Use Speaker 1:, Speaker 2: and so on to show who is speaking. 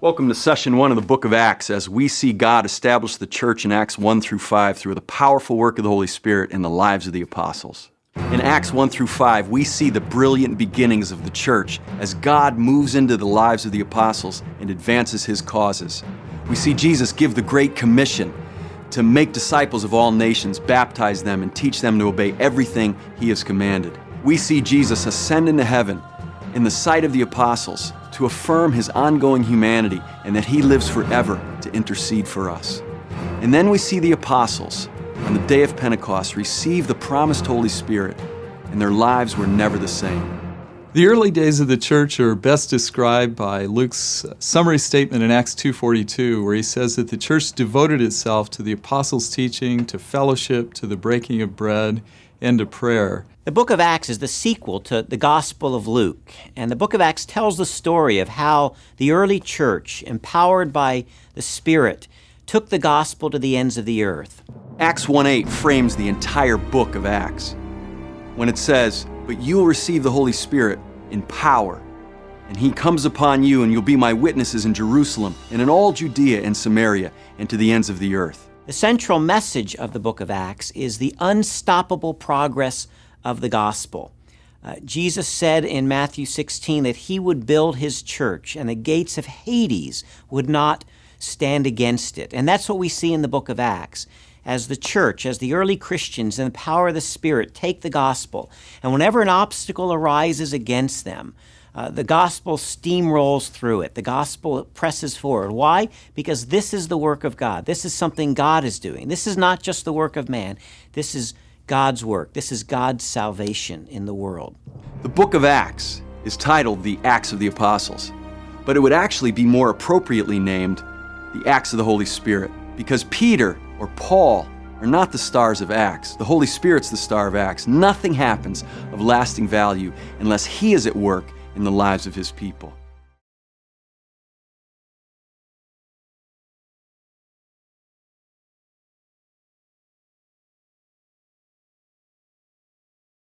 Speaker 1: Welcome to Session 1 of the Book of Acts as we see God establish the church in Acts 1 through 5 through the powerful work of the Holy Spirit in the lives of the apostles. In Acts 1 through 5, we see the brilliant beginnings of the church as God moves into the lives of the apostles and advances his causes. We see Jesus give the Great Commission to make disciples of all nations, baptize them, and teach them to obey everything he has commanded. We see Jesus ascend into heaven in the sight of the apostles to affirm his ongoing humanity and that he lives forever to intercede for us. And then we see the apostles on the day of Pentecost receive the promised Holy Spirit, and their lives were never the same.
Speaker 2: The early days of the church are best described by Luke's summary statement in Acts 2:42, where he says that the church devoted itself to the apostles' teaching, to fellowship, to the breaking of bread, and to prayer.
Speaker 3: The book of Acts is the sequel to the Gospel of Luke, and the book of Acts tells the story of how the early church, empowered by the Spirit, took the gospel to the ends of the earth.
Speaker 1: Acts 1:8 frames the entire book of Acts when it says, "But you will receive the Holy Spirit in power, and he comes upon you, and you'll be my witnesses in Jerusalem and in all Judea and Samaria and to the ends of the earth."
Speaker 3: The central message of the book of Acts is the unstoppable progress of the gospel. Jesus said in Matthew 16 that he would build his church and the gates of Hades would not stand against it. And that's what we see in the book of Acts. As the church, as the early Christians in the power of the Spirit take the gospel, and whenever an obstacle arises against them, the gospel steamrolls through it. The gospel presses forward. Why? Because this is the work of God. This is something God is doing. This is not just the work of man. This is God's work. This is God's salvation in the world.
Speaker 1: The book of Acts is titled the Acts of the Apostles, but it would actually be more appropriately named the Acts of the Holy Spirit, because Peter or Paul are not the stars of Acts. The Holy Spirit's the star of Acts. Nothing happens of lasting value unless he is at work in the lives of his people.